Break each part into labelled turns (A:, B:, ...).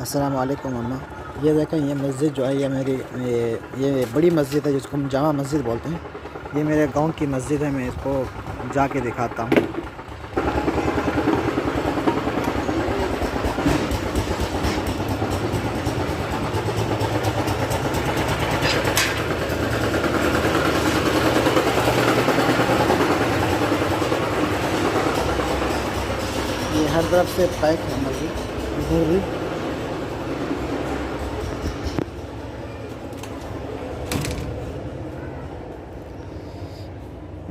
A: अस्सलाम वालेकुम अम्मा। ये देखें, ये मस्जिद जो है, ये बड़ी मस्जिद है जिसको हम जामा मस्जिद बोलते हैं। ये मेरे गांव की मस्जिद है। मैं इसको जाके दिखाता हूँ। ये हर तरफ से पैक है मस्जिद, इधर भी।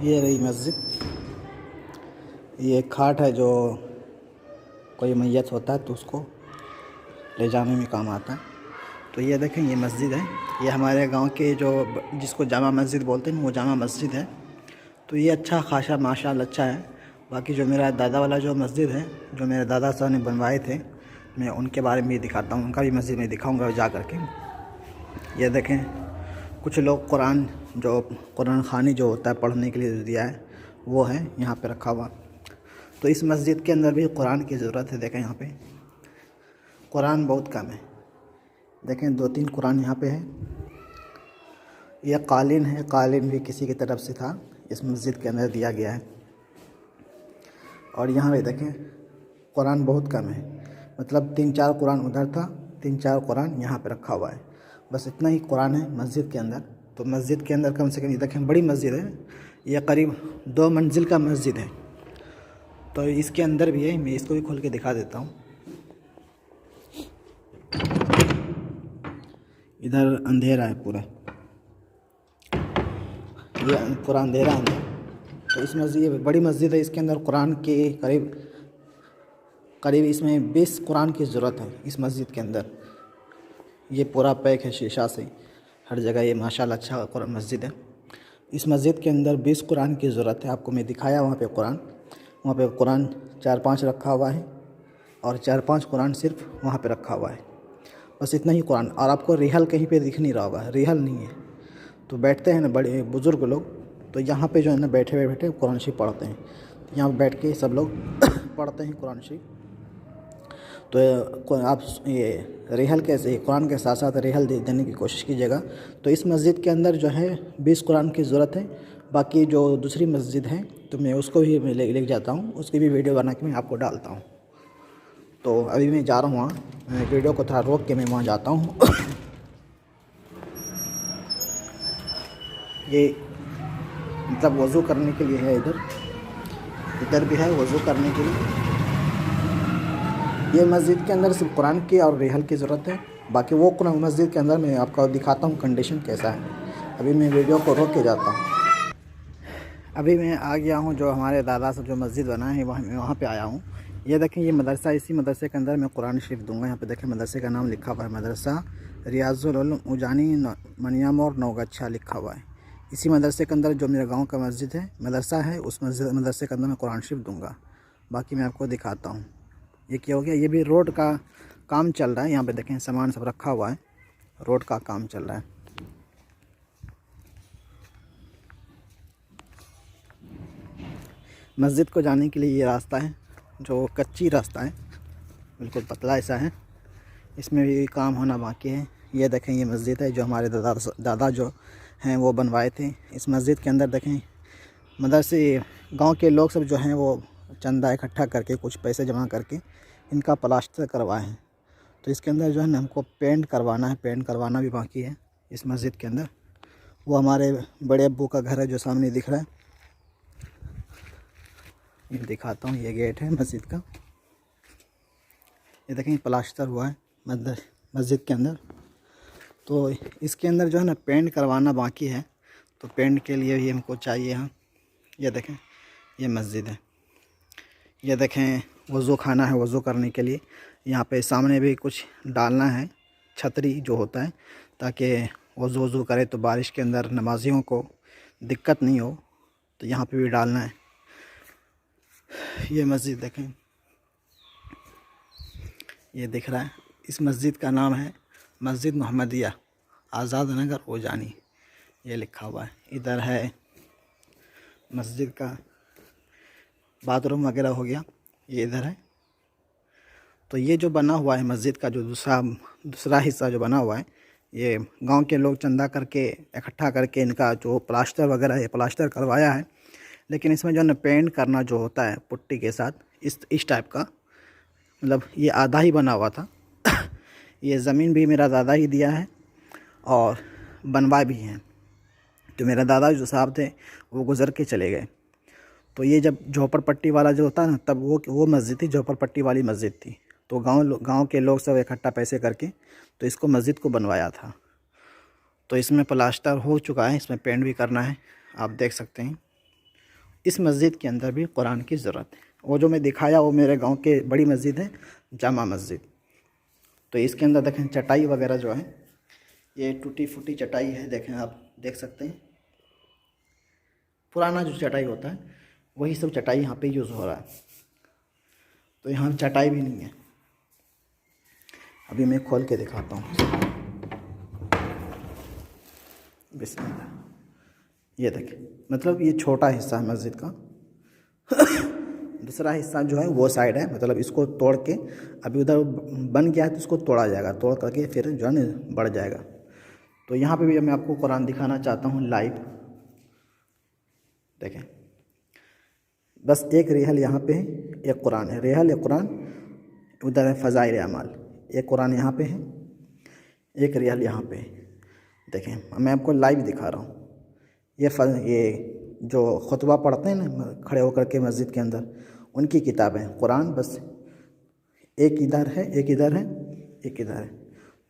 A: ये रही मस्जिद। ये खाट है, जो कोई मैयत होता है तो उसको ले जाने में काम आता है। तो ये देखें, ये मस्जिद है। ये हमारे गांव के जो जिसको जामा मस्जिद बोलते हैं, वो जामा मस्जिद है। तो ये अच्छा खासा माशाअल्लाह अच्छा है। बाकी जो मेरा दादा वाला जो मस्जिद है, जो मेरे दादा साहब ने बनवाए थे, मैं उनके बारे में भी दिखाता हूँ। उनका भी मस्जिद में दिखाऊँगा जा कर के। ये देखें, कुछ लोग कुरान खानी जो होता है पढ़ने के लिए दिया है, वो है यहाँ पे रखा हुआ। तो इस मस्जिद के अंदर भी कुरान की ज़रूरत है। देखें, यहाँ पे कुरान बहुत कम है। देखें, 2-3 कुरान यहाँ पे है। यह कालीन है, कालीन भी किसी की तरफ से था, इस मस्जिद के अंदर दिया गया है। और यहाँ पे देखें, कुरान बहुत कम है। मतलब 3-4 कुरान उधर था, 3-4 कुरान यहाँ पे रखा हुआ है। बस इतना ही कुरान है मस्जिद के अंदर। तो मस्जिद के अंदर कम से कम, ये देखें, बड़ी मस्जिद है। यह करीब 2 मंजिल का मस्जिद है। तो इसके अंदर भी है। मैं इसको भी खोल के दिखा देता हूँ। इधर अंधेरा है पूरा, ये पूरा अंधेरा है। तो इस मस्जिद, बड़ी मस्जिद है, इसके अंदर कुरान के करीब इसमें 20 कुरान की ज़रूरत है इस मस्जिद के अंदर। ये पूरा पैक है शीशा से हर जगह। ये माशाल्लाह अच्छा मस्जिद है। इस मस्जिद के अंदर 20 कुरान की ज़रूरत है। आपको मैं दिखाया वहाँ पे कुरान 4-5 रखा हुआ है, और 4-5 कुरान सिर्फ वहाँ पे रखा हुआ है। बस इतना ही कुरान। और आपको रिहल कहीं पे दिख नहीं रहा होगा, रिहल नहीं है। तो बैठते हैं ना बड़े बुज़ुर्ग लोग, तो यहाँ पे जो है ना बैठे बैठे कुरान शरीफ पढ़ते हैं। तो यहाँ बैठ के सब लोग पढ़ते हैं कुरान शरीफ। तो आप ये रिहल कैसे, कुरान के साथ साथ रिहल देने की कोशिश कीजिएगा। तो इस मस्जिद के अंदर जो है 20 कुरान की ज़रूरत है। बाकी जो दूसरी मस्जिद है, तो मैं उसको भी ले जाता हूँ, उसकी भी वीडियो बना के मैं आपको डालता हूँ। तो अभी मैं जा रहा हूँ वहाँ, मैं वीडियो को थोड़ा रोक के मैं वहाँ जाता हूँ। ये मतलब वज़ू करने के लिए है। इधर भी है वज़ू करने के लिए। ये मस्जिद के अंदर सिर्फ कुरान की और रिहल की ज़रूरत है। बाकी वो कुरान मस्जिद के अंदर मैं आपको दिखाता हूँ कंडीशन कैसा है। अभी मैं वीडियो को रोक के जाता हूँ। अभी मैं आ गया हूँ, जो हमारे दादा से जो मस्जिद बना है वहाँ पे आया हूँ। ये देखें, ये मदरसा, इसी मदरसे के अंदर मैं कुरान शरीफ दूँगा। यहाँ पे देखें, मदरसे का नाम लिखा हुआ है, मदरसा रियाजुल उलूम उजानी मनियामोर नौगच्छा लिखा हुआ है। इसी मदरसे के अंदर जो मेरे गांव का मस्जिद है, मदरसा है, उस मदरसे के अंदर मैं कुरान शरीफ दूँगा। बाकी मैं आपको दिखाता हूँ। ये क्या हो गया, ये भी रोड का काम चल रहा है। यहाँ पे देखें, सामान सब रखा हुआ है, रोड का काम चल रहा है। मस्जिद को जाने के लिए ये रास्ता है, जो कच्ची रास्ता है, बिल्कुल पतला ऐसा है। इसमें भी काम होना बाकी है। ये देखें, ये मस्जिद है जो हमारे दादा जो हैं वो बनवाए थे। इस मस्जिद के अंदर देखें, मदरसे गांव के लोग सब जो हैं वो चंदा इकट्ठा करके, कुछ पैसे जमा करके इनका प्लास्टर करवाए हैं। तो इसके अंदर जो है ना हमको पेंट करवाना है, पेंट करवाना भी बाकी है इस मस्जिद के अंदर। वो हमारे बड़े अब्बू का घर है जो सामने दिख रहा है। ये दिखाता हूँ, ये गेट है मस्जिद का। ये देखें, प्लास्टर हुआ है मस्जिद के अंदर। तो इसके अंदर जो है ना पेंट करवाना बाकी है। तो पेंट के लिए भी हमको चाहिए यहाँ। ये देखें, ये मस्जिद है। ये देखें, वज़ू खाना है, वज़ू करने के लिए यहाँ पे सामने भी कुछ डालना है, छतरी जो होता है, ताकि वज़ू करे तो बारिश के अंदर नमाजियों को दिक्कत नहीं हो। तो यहाँ पे भी डालना है। ये मस्जिद देखें, ये दिख रहा है। इस मस्जिद का नाम है मस्जिद मोहम्मदिया आज़ाद नगर उजानी, ये लिखा हुआ है। इधर है मस्जिद का बाथरूम वगैरह हो गया, ये इधर है। तो ये जो बना हुआ है मस्जिद का जो दूसरा हिस्सा जो बना हुआ है, ये गांव के लोग चंदा करके इकट्ठा करके इनका जो प्लास्टर वगैरह है प्लास्टर करवाया है। लेकिन इसमें जो है पेंट करना जो होता है पुट्टी के साथ इस टाइप का, मतलब ये आधा ही बना हुआ था। ये ज़मीन भी मेरा दादा ही दिया है और बनवा भी हैं। तो मेरा दादा जो साहब थे वो गुज़र के चले गए। तो ये जब झोपड़पट्टी वाला जो होता है ना, तब वो मस्जिद थी, झोपड़पट्टी वाली मस्जिद थी। तो गांव के लोग सब इकट्ठा पैसे करके तो इसको मस्जिद को बनवाया था। तो इसमें प्लास्टर हो चुका है, इसमें पेंट भी करना है। आप देख सकते हैं इस मस्जिद के अंदर भी कुरान की ज़रूरत है। वो जो मैं दिखाया वो मेरे गांव के बड़ी मस्जिद है, जामा मस्जिद। तो इसके अंदर देखें चटाई वगैरह जो है, ये टूटी फूटी चटाई है, देखें आप देख सकते हैं। पुराना जो चटाई होता है वही सब चटाई यहाँ पे यूज़ हो रहा है। तो यहाँ चटाई भी नहीं है। अभी मैं खोल के दिखाता हूँ, बिस्मिल्लाह। ये देखें, मतलब ये छोटा हिस्सा है मस्जिद का। दूसरा हिस्सा जो है वो साइड है, मतलब इसको तोड़ के अभी उधर बन गया है तो इसको तोड़ा जाएगा, तोड़ करके फिर जो है ना बढ़ जाएगा। तो यहाँ पे भी मैं आपको कुरान दिखाना चाहता हूँ लाइव। देखें, बस एक रेहल यहाँ पे है, एक कुरान है, रेहल एक कुरान, उधर है फ़ज़ाइल अमाल। एक कुरान यहाँ पे है, एक रेहल यहाँ पे है। देखें मैं आपको लाइव दिखा रहा हूँ। ये जो खुतबा पढ़ते हैं ना खड़े होकर के मस्जिद के अंदर, उनकी किताबें कुरान, बस एक इधर है, एक इधर है, एक इधर है।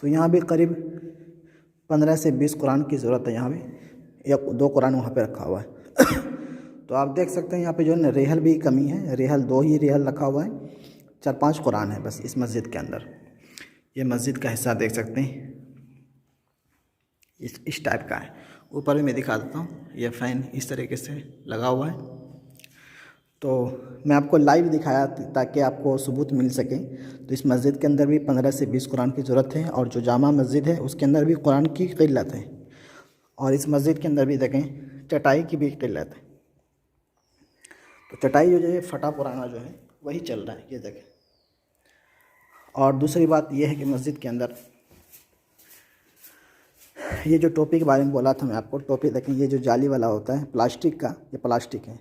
A: तो यहाँ भी करीब 15 से 20 कुरान की ज़रूरत है। यहाँ भी एक 2 कुरान वहाँ पे रखा हुआ है। तो आप देख सकते हैं यहाँ पे जो है ना रेहल भी कमी है, रेहल 2 ही रेहल रखा हुआ है, 4-5 कुरान है बस इस मस्जिद के अंदर। ये मस्जिद का हिस्सा देख सकते हैं, इस टाइप का है। ऊपर भी मैं दिखा देता हूँ, ये फ़ैन इस तरीके से लगा हुआ है। तो मैं आपको लाइव दिखाया ताकि आपको सबूत मिल सके। तो इस मस्जिद के अंदर भी 15 से 20 कुरान की ज़रूरत है, और जो जामा मस्जिद है उसके अंदर भी कुरान की क़िल्लत है, और इस मस्जिद के अंदर भी देखें चटाई की भी क़िल्लत है। तो चटाई जो है फटा पुराना जो है वही चल रहा है, ये देखें। और दूसरी बात यह है कि मस्जिद के अंदर ये जो टोपी के बारे में बोला था मैं आपको, टोपी देखें, ये जो जाली वाला होता है प्लास्टिक का, ये प्लास्टिक है,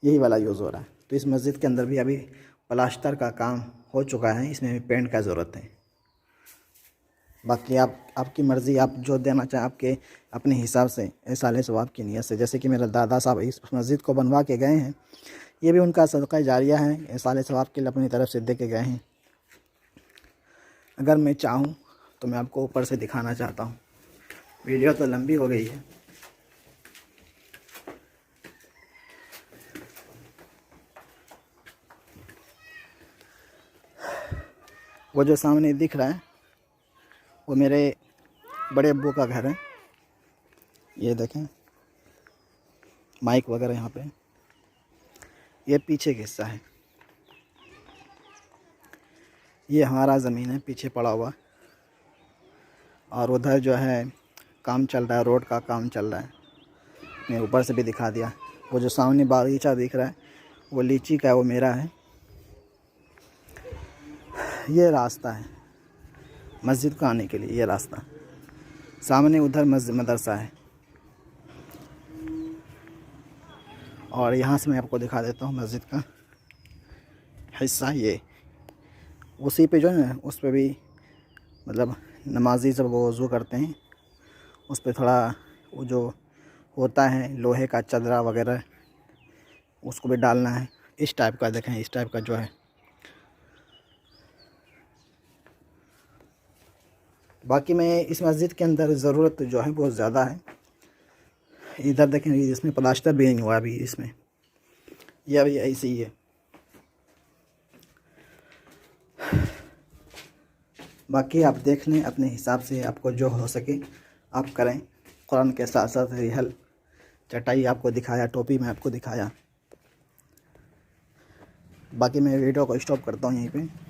A: यही वाला यूज़ हो रहा है। तो इस मस्जिद के अंदर भी अभी प्लास्टर का काम हो चुका है, इसमें भी पेंट का ज़रूरत है। बाकी आपकी मर्ज़ी, आप जो देना चाहें आपके अपने हिसाब से, साले सवाब की नीयत से। जैसे कि मेरे दादा साहब इस मस्जिद को बनवा के गए हैं, ये भी उनका सदका जारिया है, साले सवाब के लिए अपनी तरफ से दे के गए हैं। अगर मैं चाहूँ तो मैं आपको ऊपर से दिखाना चाहता हूँ, वीडियो तो लंबी हो गई है। वो जो सामने दिख रहा है वो मेरे बड़े अब्बू का घर है। ये देखें माइक वगैरह यहाँ पे, ये पीछे का हिस्सा है, ये हमारा ज़मीन है पीछे पड़ा हुआ। और उधर जो है काम चल रहा है, रोड का काम चल रहा है, मैं ऊपर से भी दिखा दिया। वो जो सामने बागीचा दिख रहा है वो लीची का है, वो मेरा है। ये रास्ता है मस्जिद को आने के लिए, ये रास्ता सामने, उधर मदरसा है। और यहाँ से मैं आपको दिखा देता हूँ मस्जिद का हिस्सा। ये उसी पे जो है ना, उस पे भी मतलब नमाजी जब वो वज़ू करते हैं उस पे थोड़ा वो जो होता है लोहे का चदरा वगैरह, उसको भी डालना है। इस टाइप का देखें, इस टाइप का जो है। बाकी मैं इस मस्जिद के अंदर ज़रूरत जो है बहुत ज़्यादा है। इधर देखें, इसमें प्लास्टर भी नहीं हुआ अभी, इसमें यह अभी ऐसे ही है। बाकी आप देख लें अपने हिसाब से, आपको जो हो सके आप करें। कुरान के साथ साथ रिहल चटाई आपको दिखाया, टोपी में आपको दिखाया। बाकी मैं वीडियो को स्टॉप करता हूँ यहीं पे।